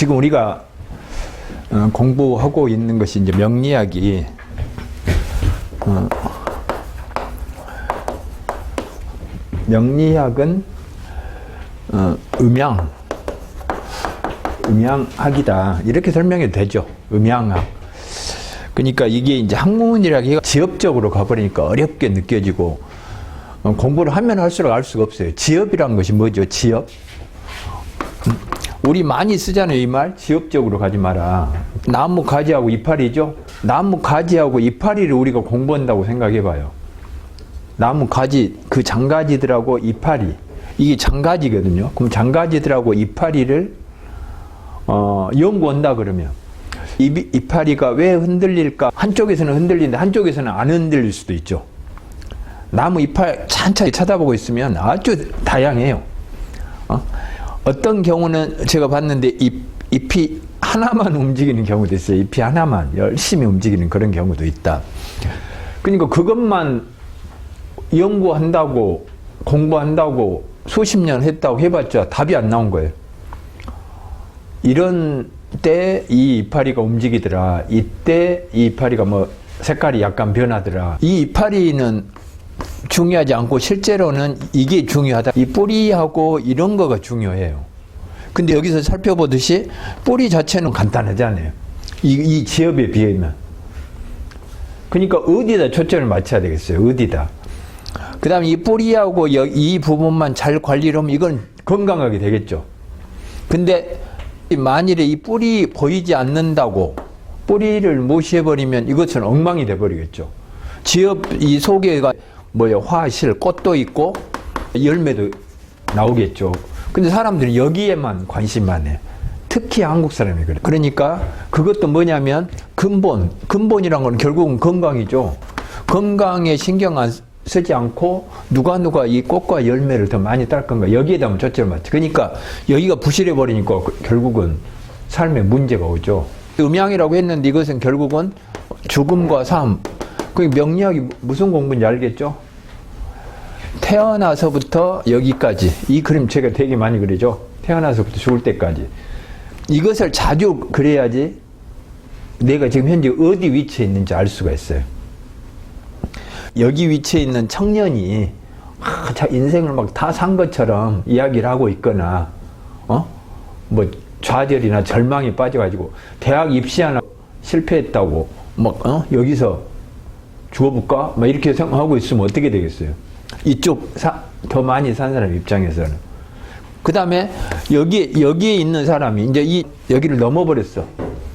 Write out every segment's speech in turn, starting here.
지금 우리가 공부하고 있는 것이 이제 명리학이 명리학은 음양학이다 이렇게 설명해도 되죠. 음양학. 그러니까 이게 이제 학문이라기가 지엽적으로 가버리니까 어렵게 느껴지고 공부를 하면 할수록 알 수가 없어요. 지엽이란 것이 뭐죠? 지엽. 우리 많이 쓰잖아요. 이 말. 지엽적으로 가지 마라. 나무 가지하고 이파리죠. 나무 가지하고 이파리를 우리가 공부한다고 생각해봐요. 나무 가지, 그 장가지들하고 이파리. 이게 장가지거든요. 그럼 장가지들하고 이파리를 연구한다 그러면 이파리가 왜 흔들릴까? 한쪽에서는 흔들리는데 한쪽에서는 안 흔들릴 수도 있죠. 나무 이파리 찬찬히 쳐다보고 있으면 아주 다양해요. 어떤 경우는 제가 봤는데 잎이 하나만 움직이는 경우도 있어요. 잎이 하나만 열심히 움직이는 그런 경우도 있다. 그러니까 그것만 연구한다고 공부한다고 수십 년 했다고 해봤자 답이 안 나온 거예요. 이런 때 이 이파리가 움직이더라. 이때 이 이파리가 뭐 색깔이 약간 변하더라. 이 이파리는 중요하지 않고 실제로는 이게 중요하다. 이 뿌리하고 이런 거가 중요해요. 근데 여기서 살펴보듯이 뿌리 자체는 간단하잖아요. 이 지엽에 비하면. 그러니까 어디다 초점을 맞춰야 되겠어요. 어디다. 그 다음에 이 뿌리하고 이 부분만 잘 관리를 하면 이건 건강하게 되겠죠. 근데 만일에 이 뿌리 보이지 않는다고 뿌리를 무시해버리면 이것은 엉망이 돼버리겠죠. 지엽 이 속에가 뭐예요? 화실, 꽃도 있고 열매도 나오겠죠. 근데 사람들이 여기에만 관심만 해. 특히 한국 사람이 그래. 그러니까 그것도 뭐냐면 근본이란 건 결국은 건강이죠. 건강에 신경 안 쓰지 않고 누가 이 꽃과 열매를 더 많이 딸 건가 여기에다 초점을 맞춰. 그러니까 여기가 부실해 버리니까 결국은 삶에 문제가 오죠. 음양이라고 했는데 이것은 결국은 죽음과 삶. 그 명리학이 무슨 공부인지 알겠죠? 태어나서부터 여기까지 이 그림 제가 되게 많이 그리죠. 태어나서부터 죽을 때까지 이것을 자주 그려야지 내가 지금 현재 어디 위치에 있는지 알 수가 있어요. 여기 위치에 있는 청년이 인생을 막 다 산 것처럼 이야기를 하고 있거나 뭐 좌절이나 절망에 빠져가지고 대학 입시하나 실패했다고 막 여기서 죽어볼까? 막 이렇게 생각하고 있으면 어떻게 되겠어요? 이쪽 더 많이 산 사람 입장에서는. 그 다음에 여기에 있는 사람이 이제 여기를 넘어버렸어.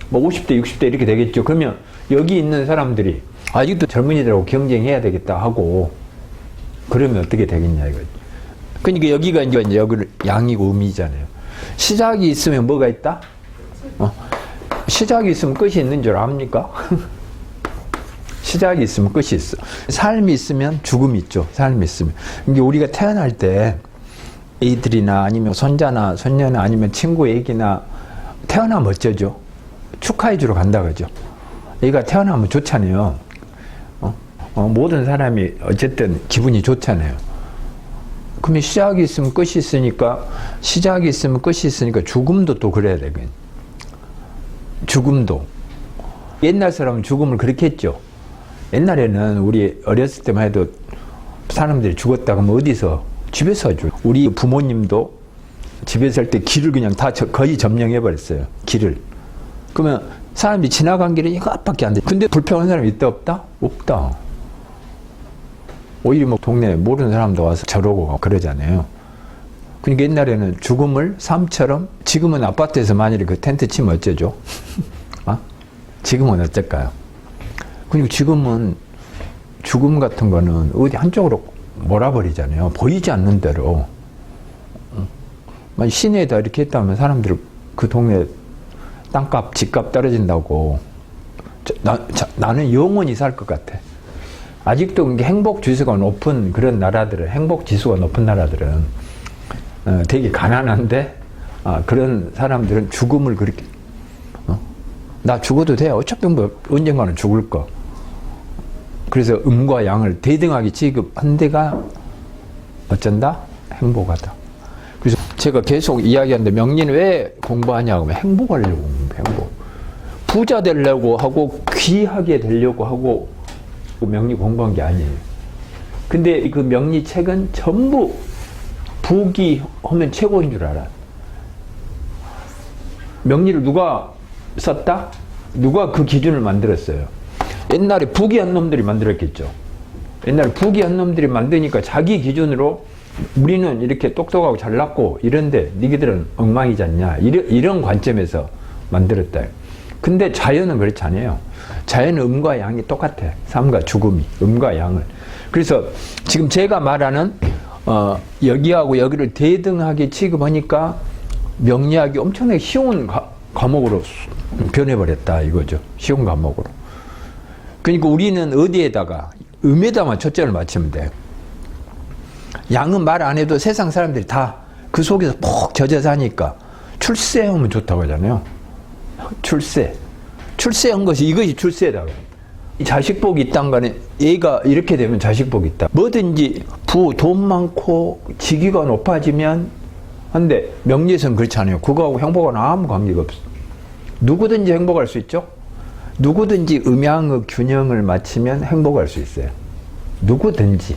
뭐 50대, 60대 이렇게 되겠죠. 그러면 여기 있는 사람들이 아직도 젊은이들하고 경쟁해야 되겠다 하고 그러면 어떻게 되겠냐 이거지. 그러니까 여기가 이제 여기를 양이고 음이잖아요. 시작이 있으면 뭐가 있다? 시작이 있으면 끝이 있는 줄 압니까? 시작이 있으면 끝이 있어. 삶이 있으면 죽음이 있죠. 삶이 있으면. 이게 우리가 태어날 때 애들이나 아니면 손자나 손녀나 아니면 친구 애기나 태어나면 어쩌죠? 축하해주러 간다 그러죠. 애가 태어나면 좋잖아요. 모든 사람이 어쨌든 기분이 좋잖아요. 그러면 시작이 있으면 끝이 있으니까 시작이 있으면 끝이 있으니까 죽음도 또 그래야 되겠네. 죽음도. 옛날 사람은 죽음을 그렇게 했죠. 옛날에는 우리 어렸을 때만 해도 사람들이 죽었다 그러면 어디서? 집에서 죽어요. 우리 부모님도 집에서 할 때 길을 그냥 다 거의 점령해 버렸어요. 길을. 그러면 사람이 지나간 길은 이것밖에 안 돼. 근데 불평한 사람이 있다 없다? 없다. 오히려 뭐 동네에 모르는 사람도 와서 저러고 그러잖아요. 그러니까 옛날에는 죽음을 삶처럼 지금은 아파트에서 만일에 그 텐트 치면 어쩌죠? 지금은 어떨까요? 그리고 지금은 죽음 같은 거는 어디 한쪽으로 몰아버리잖아요. 보이지 않는 대로. 시내에다 이렇게 했다면 사람들 그 동네 땅값, 집값 떨어진다고. 나는 영원히 살 것 같아. 아직도 행복 지수가 높은 그런 나라들은, 행복 지수가 높은 나라들은 되게 가난한데 그런 사람들은 죽음을 그렇게 나 죽어도 돼. 어차피 뭐 언젠가는 죽을 거. 그래서 음과 양을 대등하게 취급한 데가 어쩐다? 행복하다. 그래서 제가 계속 이야기하는데 명리는 왜 공부하냐고 하면 행복하려고 행복. 부자 되려고 하고 귀하게 되려고 하고 명리 공부한 게 아니에요. 근데 그 명리 책은 전부 부귀 하면 최고인 줄 알아. 명리를 누가 썼다? 누가 그 기준을 만들었어요? 옛날에 부귀한 놈들이 만들었겠죠. 옛날에 부귀한 놈들이 만드니까 자기 기준으로 우리는 이렇게 똑똑하고 잘났고 이런데 니희들은 엉망이지 않냐 이런 관점에서 만들었다. 근데 자연은 그렇지 않아요. 자연은 음과 양이 똑같아. 삶과 죽음이 음과 양을. 그래서 지금 제가 말하는 여기하고 여기를 대등하게 취급하니까 명리학이 엄청나게 쉬운 과목으로 변해버렸다 이거죠. 쉬운 과목으로. 그러니까 우리는 어디에다가 음에다만 초점을 맞추면 돼요. 양은 말 안 해도 세상 사람들이 다 그 속에서 푹 젖어 사니까 출세하면 좋다고 하잖아요. 출세한 것이 이것이 출세다. 자식복이 있단 간에 얘가 이렇게 되면 자식복이 있다. 뭐든지 돈 많고 직위가 높아지면 한데 명리에서는 그렇지 않아요. 그거하고 행복은 아무 관계가 없어. 누구든지 행복할 수 있죠. 누구든지 음양의 균형을 맞추면 행복할 수 있어요. 누구든지.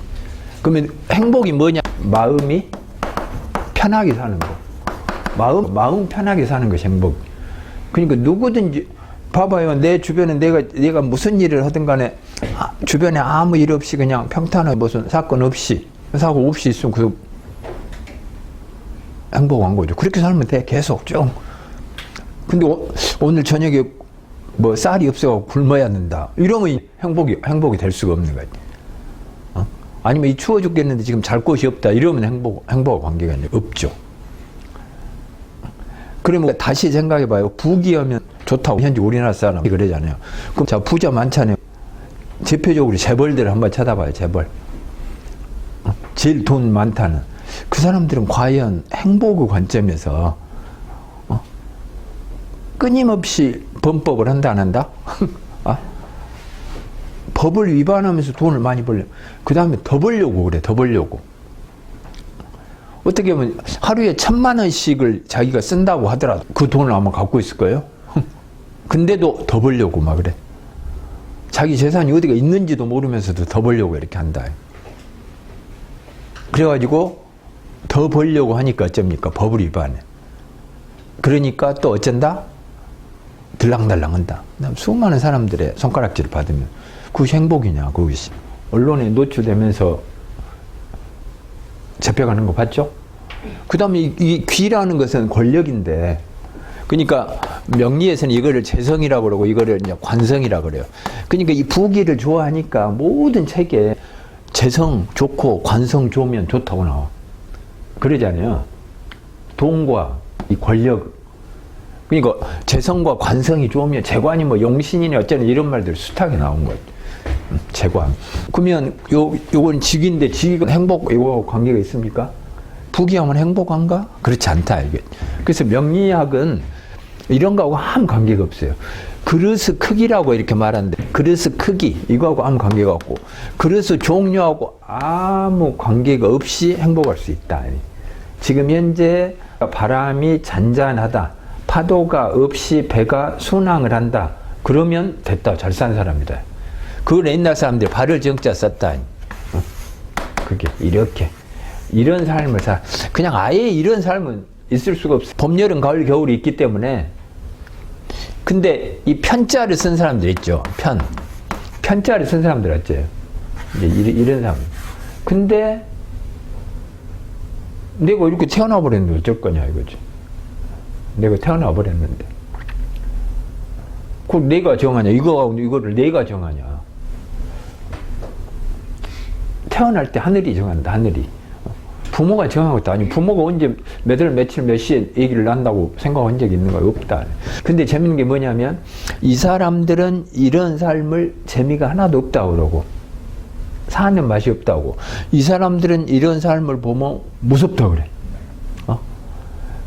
그러면 행복이 뭐냐? 마음이 편하게 사는 거. 마음 편하게 사는 것이 행복. 그러니까 누구든지 봐봐요. 내 주변에 내가 무슨 일을 하든 간에 주변에 아무 일 없이 그냥 평탄하게 무슨 사건 없이 사고 없이 있으면 그 행복한 거죠. 그렇게 살면 돼. 계속 쭉. 근데 오늘 저녁에 뭐 쌀이 없어서 굶어야 된다. 이러면 행복이 될 수가 없는 거지. 아니면 이 추워 죽겠는데 지금 잘 곳이 없다. 이러면 행복과 관계가 없죠. 그러면 다시 생각해봐요. 부귀하면 좋다고 현재 우리나라 사람이 그러잖아요. 그럼 자 부자 많잖아요. 대표적으로 재벌들을 한번 쳐다봐요. 재벌. 제일 돈 많다는. 그 사람들은 과연 행복의 관점에서 끊임없이 범법을 한다 안 한다? 법을 위반하면서 돈을 많이 벌려. 그 다음에 더 벌려고 그래. 더 벌려고. 어떻게 보면 하루에 1,000만 원씩을 자기가 쓴다고 하더라도 그 돈을 아마 갖고 있을 거예요. 근데도 더 벌려고 막 그래. 자기 재산이 어디가 있는지도 모르면서도 더 벌려고 이렇게 한다. 그래가지고 더 벌려고 하니까 어쩝니까? 법을 위반해. 그러니까 또 어쩐다? 들랑달랑 한다. 수많은 사람들의 손가락질을 받으면 그것이 행복이냐 그것이. 언론에 노출되면서 잡혀가는 거 봤죠? 그 다음에 이 귀라는 것은 권력인데, 그러니까 명리에서는 이거를 재성이라고 그러고 이거를 이제 관성이라고 그래요. 그러니까 이 부귀를 좋아하니까 모든 책에 재성 좋고 관성 좋으면 좋다고 나와. 그러잖아요. 돈과 이 권력. 그러니까 재성과 관성이 좋으면 재관이 뭐 용신이니 어쩌니 이런 말들 숱하게 나온 거예요. 재관. 그러면 요건 직위인데 직위가 행복 이거 관계가 있습니까? 부귀하면 행복한가? 그렇지 않다 이게. 그래서 명리학은 이런 거하고 아무 관계가 없어요. 그릇의 크기라고 이렇게 말하는데 그릇의 크기 이거하고 아무 관계가 없고 그릇의 종류하고 아무 관계가 없이 행복할 수 있다. 지금 현재 바람이 잔잔하다. 파도가 없이 배가 순항을 한다. 그러면 됐다. 잘 산 사람이다. 그걸 옛날 사람들이 발을 정자 썼다. 그게 이렇게 이런 삶을 그냥 아예 이런 삶은 있을 수가 없어. 봄, 여름, 가을, 겨울이 있기 때문에. 근데 이 편자를 쓴 사람들 있죠. 편자를 쓴 사람들 어째요? 이런 사람. 근데 내가 이렇게 태어나 버렸는데 어쩔 거냐 이거지. 내가 태어나 버렸는데. 그걸 내가 정하냐? 이거를 내가 정하냐? 태어날 때 하늘이 정한다. 하늘이. 부모가 정한 것도 아니고 부모가 언제 몇 월 며칠 몇 시에 아기를 낳는다고 생각한 적이 있는 거 없다. 근데 재밌는 게 뭐냐면 이 사람들은 이런 삶을 재미가 하나도 없다고 그러고 사는 맛이 없다고. 이 사람들은 이런 삶을 보면 무섭다고 그래.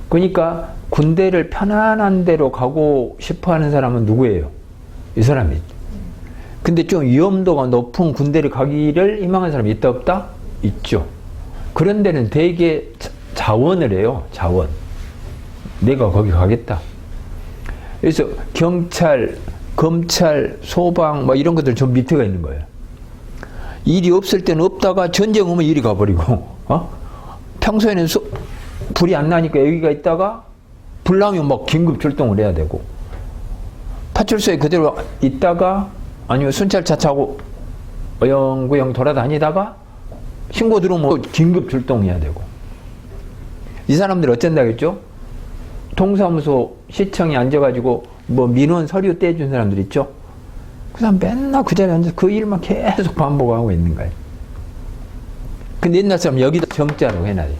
그러니까 군대를 편안한 데로 가고 싶어 하는 사람은 누구예요? 이 사람이지. 근데 좀 위험도가 높은 군대를 가기를 희망하는 사람이 있다 없다? 있죠. 그런 데는 되게 자원을 해요. 자원. 내가 거기 가겠다. 그래서 경찰, 검찰, 소방 뭐 이런 것들 좀 밑에가 있는 거예요. 일이 없을 때는 없다가 전쟁 오면 일이 가버리고, 평소에는 불이 안 나니까 여기가 있다가 불 나면 막 긴급 출동을 해야 되고, 파출소에 그대로 있다가 아니면 순찰차 타고 어영구영 돌아다니다가 신고 들어오면 긴급 출동해야 되고. 이 사람들 어쩐다겠죠? 동사무소 시청에 앉아가지고 뭐 민원 서류 떼준 사람들 있죠? 그 사람 맨날 그 자리에 앉아서 그 일만 계속 반복하고 있는 거예요. 근데 옛날 사람 여기다 정자로 해놔요.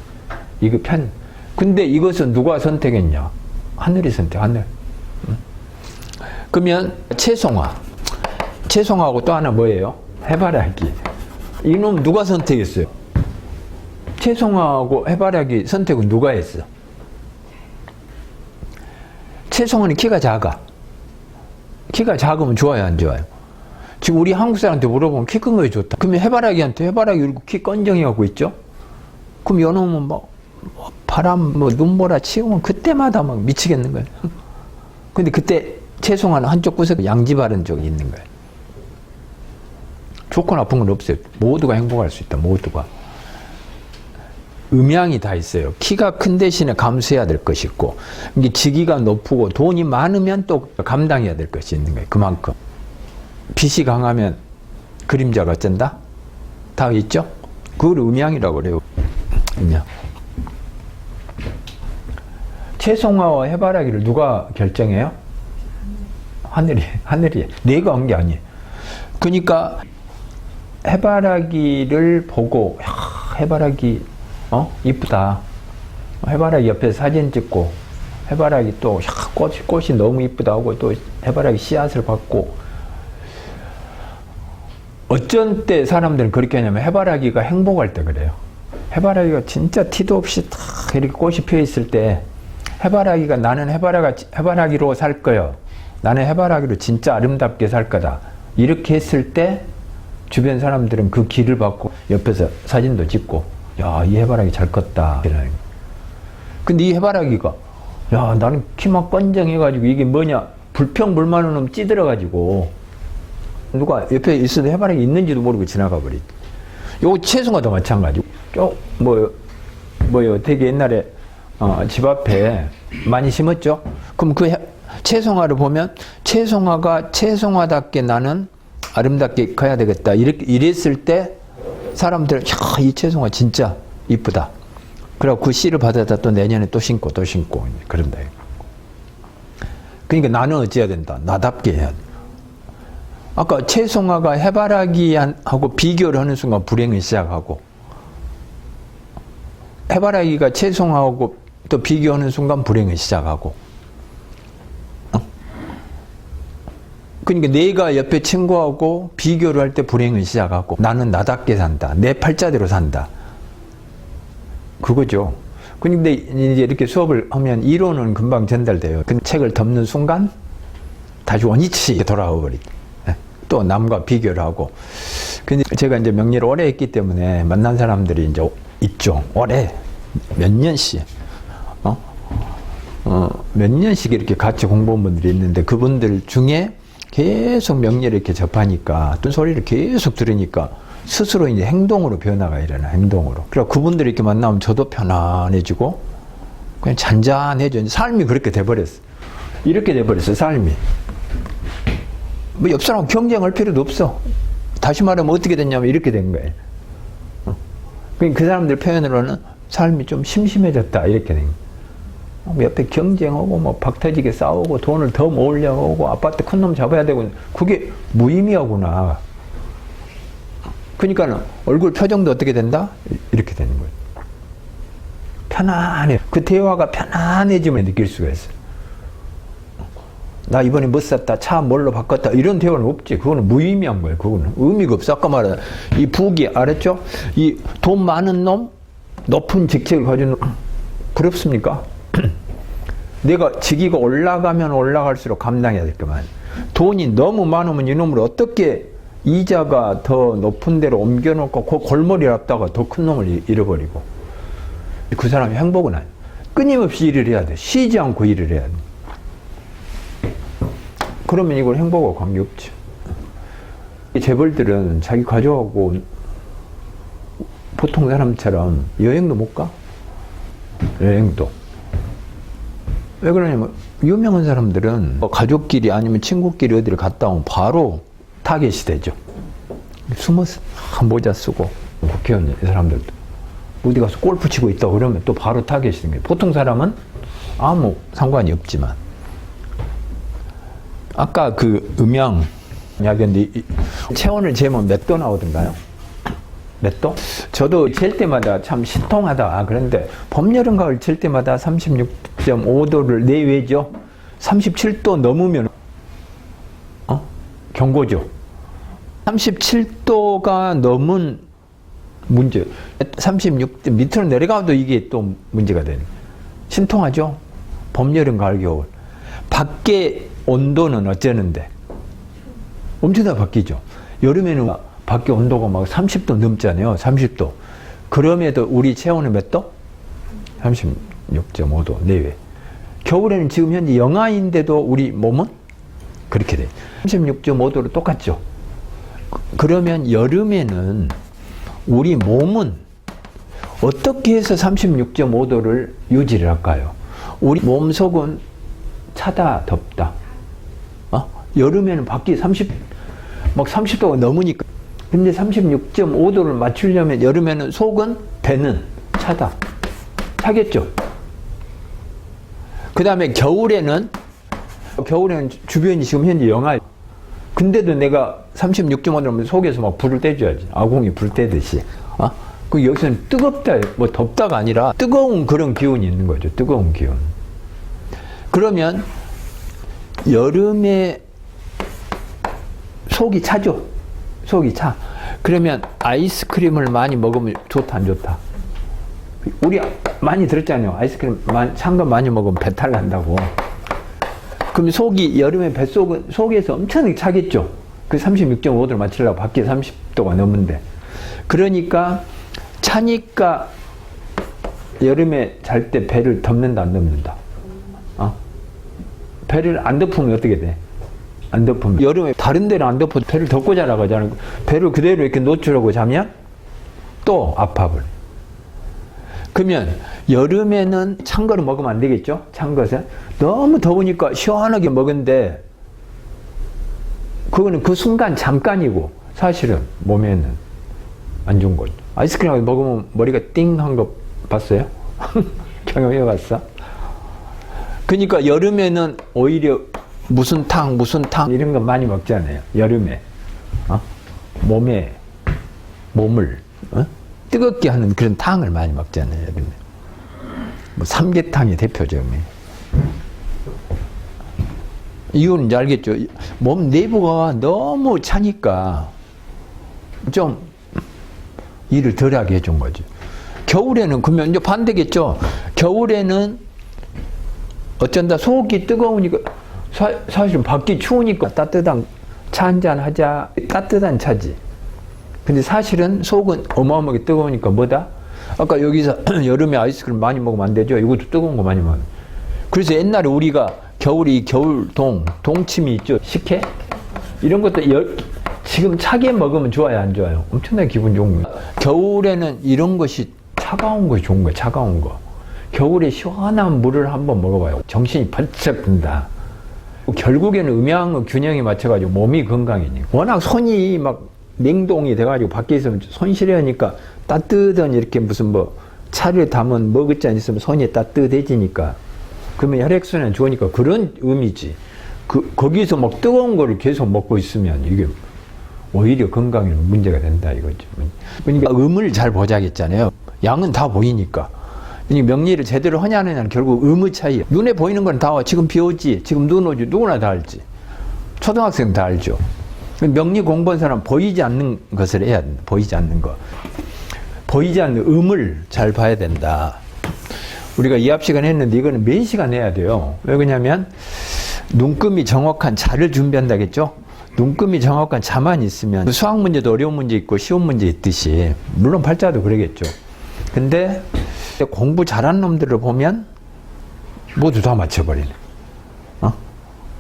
이거 근데 이것은 누가 선택했냐? 하늘이 선택, 하늘. 그러면 채송화. 채송화하고 또 하나 뭐예요? 해바라기. 이놈 누가 선택했어요? 채송화하고 해바라기 선택은 누가 했어? 채송화는 키가 작아. 키가 작으면 좋아요, 안 좋아요? 지금 우리 한국 사람한테 물어보면 키 큰 거에 좋다. 그러면 해바라기한테 해바라기 이렇게 키 건정해 갖고 있죠? 그럼 요놈은 뭐 바람, 눈보라 치우면 그때마다 막 미치겠는 거예요. 근데 그때 채송화는 한쪽 구석에 양지 바른 쪽에 있는 거예요. 좋고 나쁜 건 없어요. 모두가 행복할 수 있다, 모두가. 음양이 다 있어요. 키가 큰 대신에 감수해야 될 것이 있고, 이게 직위가 높고 돈이 많으면 또 감당해야 될 것이 있는 거예요. 그만큼. 빛이 강하면 그림자가 어쩐다? 다 있죠? 그걸 음양이라고 그래요. 음양. 채송화와 해바라기를 누가 결정해요? 하늘이. 내가 한 게 아니에요. 그러니까 해바라기를 보고, 해바라기 이쁘다. 해바라기 옆에 사진 찍고, 해바라기 또 꽃이 너무 이쁘다 하고 또 해바라기 씨앗을 받고. 어쩐 때 사람들은 그렇게 하냐면 해바라기가 행복할 때 그래요. 해바라기가 진짜 티도 없이 탁 이렇게 꽃이 피어 있을 때 해바라기가 나는 해바라기로 살 거요. 나는 해바라기로 진짜 아름답게 살 거다. 이렇게 했을 때 주변 사람들은 그 기를 받고 옆에서 사진도 찍고, 야, 이 해바라기 잘 컸다. 근데 이 해바라기가, 야, 나는 키만 건정해가지고 이게 뭐냐, 불평불만한 놈 찌들어가지고 누가 옆에 있어도 해바라기 있는지도 모르고 지나가 버리지. 요거 채송화도 마찬가지고, 되게 옛날에 집 앞에 많이 심었죠? 그럼 그 채송화를 보면 채송화가 채송화답게 나는 아름답게 커야 되겠다. 이랬을 때 사람들, 야, 이 채송화 진짜 이쁘다. 그리고 그 씨를 받아다 또 내년에 또 심고 그런다. 그러니까 나는 어찌해야 된다. 나답게 해야 돼. 아까 채송화가 해바라기하고 비교를 하는 순간 불행을 시작하고, 해바라기가 채송화하고 또 비교하는 순간 불행을 시작하고. 그러니까 내가 옆에 친구하고 비교를 할 때 불행을 시작하고, 나는 나답게 산다. 내 팔자대로 산다. 그거죠. 근데 이제 이렇게 수업을 하면 이론은 금방 전달돼요. 그 책을 덮는 순간 다시 원위치 돌아와 버리죠. 또 남과 비교를 하고. 근데 제가 이제 명리를 오래 했기 때문에 만난 사람들이 이제 있죠. 오래 몇 년씩 몇 년씩 이렇게 같이 공부한 분들이 있는데, 그분들 중에 계속 명리를 이렇게 접하니까, 또 소리를 계속 들으니까 스스로 이제 행동으로 변화가 일어나, 행동으로. 그래서 그분들 이렇게 만나면 저도 편안해지고 그냥 잔잔해져. 삶이 그렇게 돼버렸어. 이렇게 돼버렸어, 삶이. 뭐 옆 사람 경쟁할 필요도 없어. 다시 말하면 어떻게 됐냐면 이렇게 된 거예요. 그 사람들 표현으로는 삶이 좀 심심해졌다, 이렇게 된 거예요. 옆에 경쟁하고 뭐 박터지게 싸우고 돈을 더 모으려고 하고 아파트 큰 놈 잡아야 되고, 그게 무의미하구나. 그러니까 얼굴 표정도 어떻게 된다? 이렇게 되는 거예요. 편안해. 그 대화가 편안해짐을 느낄 수가 있어요. 나 이번에 못 샀다, 차 뭘로 바꿨다, 이런 대화는 없지. 그거는 무의미한 거예요. 그거는 의미가 없어. 아까 말한 이 부귀, 알았죠? 이 돈 많은 놈, 높은 직책을 가진 놈, 부럽습니까? 내가 직위가 올라가면 올라갈수록 감당해야 될 거만. 돈이 너무 많으면 이놈을 어떻게 이자가 더 높은 데로 옮겨놓고 그 골머리 앞다가 더 큰 놈을 잃어버리고. 그 사람이 행복은 아니야. 끊임없이 일을 해야 돼. 쉬지 않고 일을 해야 돼. 그러면 이걸 행복하고 관계없지. 재벌들은 자기 가족하고 보통 사람처럼 여행도 못 가. 여행도. 왜 그러냐면 유명한 사람들은 가족끼리 아니면 친구끼리 어디를 갔다 오면 바로 타겟이 되죠. 숨어서 모자 쓰고 국회의원 이 사람들도 어디 가서 골프 치고 있다 그러면 또 바로 타겟이 된 거예요. 보통 사람은 아무 상관이 없지만 아까 그 음양 이야기인데 체온을 재면 몇 도 나오던가요? 몇 도? 저도 잴 때마다 참 신통하다. 그런데 봄, 여름, 가을 잴 때마다 36.5도를 내외죠. 37도 넘으면 경고죠. 37도가 넘은 문제. 36도 밑으로 내려가도 이게 또 문제가 되는. 신통하죠. 봄, 여름, 가을, 겨울. 밖에 온도는 어쩌는데? 엄청나게 바뀌죠. 여름에는 밖에 온도가 막 30도 넘잖아요. 30도. 그럼에도 우리 체온은 몇 도? 36.5도 내외. 겨울에는 지금 현재 영하인데도 우리 몸은 그렇게 돼. 36.5도로 똑같죠. 그러면 여름에는 우리 몸은 어떻게 해서 36.5도를 유지를 할까요? 우리 몸속은 차다, 덥다. 여름에는 밖이 30도가 넘으니까. 근데 36.5도를 맞추려면 여름에는 속은, 배는 차다. 차겠죠? 그 다음에 겨울에는 주변이 지금 현재 영하. 근데도 내가 36.5도면 속에서 막 불을 떼줘야지. 아궁이 불 떼듯이. 그 여기서는 뜨겁다, 뭐 덥다가 아니라 뜨거운 그런 기운이 있는 거죠. 뜨거운 기운. 그러면 여름에 속이 차죠. 속이 차. 그러면 아이스크림을 많이 먹으면 좋다, 안 좋다? 우리 많이 들었잖아요. 아이스크림 찬 거 많이 먹으면 배탈 난다고. 그럼 속이, 여름에 뱃속은, 속에서 엄청나게 차겠죠. 그 36.5도를 맞추려고 밖에 30도가 넘는데. 그러니까 차니까 여름에 잘 때 배를 덮는다, 안 덮는다? 배를 안 덮으면 어떻게 돼? 안 덮으면. 여름에 다른 데를 안 덮어도 배를 덮고 자라고 하잖아요. 배를 그대로 이렇게 놓치려고 자면 또 아파버려. 그러면 여름에는 찬 거를 먹으면 안 되겠죠? 찬 것은. 너무 더우니까 시원하게 먹은데 그거는 그 순간 잠깐이고 사실은 몸에는 안 좋은 거죠. 아이스크림 먹으면 머리가 띵한 거 봤어요? 경험해 봤어? 그러니까 여름에는 오히려 무슨 탕 이런 거 많이 먹잖아요. 여름에 몸을 뜨겁게 하는 그런 탕을 많이 먹잖아요. 여름에. 뭐 삼계탕이 대표적이에요. 이유는 이제 알겠죠. 몸 내부가 너무 차니까 좀 일을 덜하게 해준 거죠. 겨울에는 그러면 이제 반대겠죠. 겨울에는 어쩐다 속이 뜨거우니까 사실은 밖이 추우니까 따뜻한 차 한잔 하자. 따뜻한 차지. 근데 사실은 속은 어마어마하게 뜨거우니까 뭐다? 아까 여기서 여름에 아이스크림 많이 먹으면 안 되죠. 이것도 뜨거운 거 많이 먹어요. 그래서 옛날에 우리가 동침이 있죠. 식혜? 이런 것도 지금 차게 먹으면 좋아요, 안 좋아요? 엄청나게 기분 좋은 거예요. 겨울에는 이런 것이 차가운 것이 좋은 거예요, 차가운 거. 겨울에 시원한 물을 한번 먹어봐요. 정신이 번쩍 든다. 결국에는 음양의 균형에 맞춰가지고 몸이 건강이니까. 워낙 손이 막 냉동이 돼가지고 밖에 있으면 손 시려우니까 따뜻한 이렇게 무슨 뭐 차를 담은 머그잔 있으면 손이 따뜻해지니까. 그러면 혈액순환 좋으니까 그런 의미지. 거기서 막 뜨거운 거를 계속 먹고 있으면 이게 오히려 건강에 문제가 된다 이거죠. 그러니까 음을 잘 보자겠잖아요. 양은 다 보이니까. 명리를 제대로 하냐 안 하냐는 결국 의무 차이야. 눈에 보이는 건 다 와. 지금 비 오지, 지금 눈 오지, 누구나 다 알지. 초등학생 다 알죠. 명리 공부한 사람 보이지 않는 것을 해야 된다. 보이지 않는 거. 보이지 않는 음을 잘 봐야 된다. 우리가 이합 시간 했는데 이거는 몇 시간 해야 돼요. 왜 그러냐면 눈금이 정확한 자를 준비한다겠죠. 눈금이 정확한 자만 있으면 수학 문제도 어려운 문제 있고 쉬운 문제 있듯이 물론 팔자도 그러겠죠. 근데 공부 잘하는 놈들을 보면 모두 다 맞춰버리네.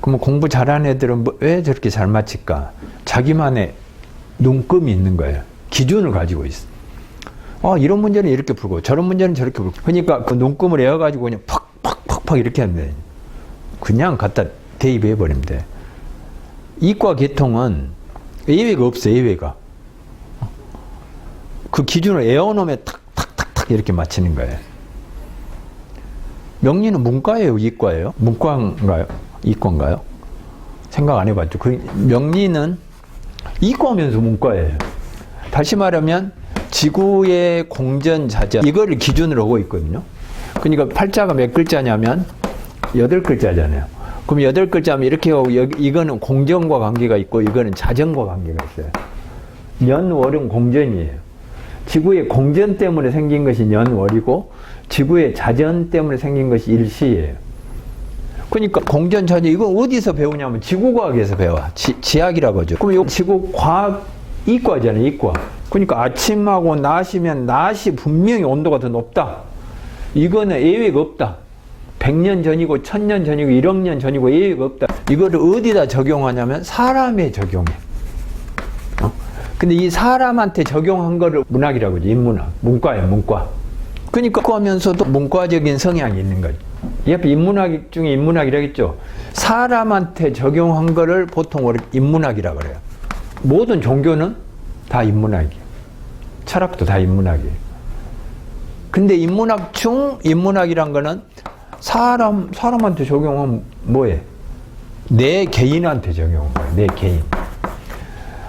그러면 공부 잘하는 애들은 왜 저렇게 잘 맞힐까? 자기만의 눈금이 있는 거예요. 기준을 가지고 있어. 이런 문제는 이렇게 풀고 저런 문제는 저렇게 풀고. 그러니까 그 눈금을 외워가지고 그냥 팍팍팍팍 이렇게 하면 돼. 그냥 갖다 대입해버리면 돼. 이과 계통은 예외가 없어, 예외가. 그 기준을 외워놓으면 탁탁탁탁 이렇게 맞히는 거예요. 명리는 문과예요, 이과예요? 문과인가요? 이과인가요? 생각 안 해봤죠. 그 명리는 이과면서 문과예요. 다시 말하면 지구의 공전, 자전 이거를 기준으로 하고 있거든요. 그러니까 팔자가 몇 글자냐면 8글자잖아요. 그럼 8글자면 이렇게 하고 이거는 공전과 관계가 있고 이거는 자전과 관계가 있어요. 년월은 공전이에요. 지구의 공전 때문에 생긴 것이 년월이고 지구의 자전 때문에 생긴 것이 일시예요. 그러니까 공전, 자전 이건 어디서 배우냐면 지구과학에서 배워. 지학이라고 하죠. 그럼 이거 지구과학 이과잖아요. 이과. 그러니까 아침하고 낮이면 낮이 분명히 온도가 더 높다. 이거는 예외가 없다. 100년 전이고 1000년 전이고 1억 년 전이고 예외가 없다. 이거를 어디다 적용하냐면 사람에 적용해. 근데 이 사람한테 적용한 거를 문학이라고 하죠. 인문학. 문과예요, 문과. 그러니까 그 하면서도 문과적인 성향이 있는 거죠. 옆에 인문학 중에 인문학이라겠죠. 사람한테 적용한 거를 보통 인문학이라고 그래요. 모든 종교는 다 인문학이에요. 철학도 다 인문학이에요. 근데 인문학 중 인문학이란 거는 사람한테 적용하면 뭐해? 내 개인한테 적용한 거예요. 내 개인.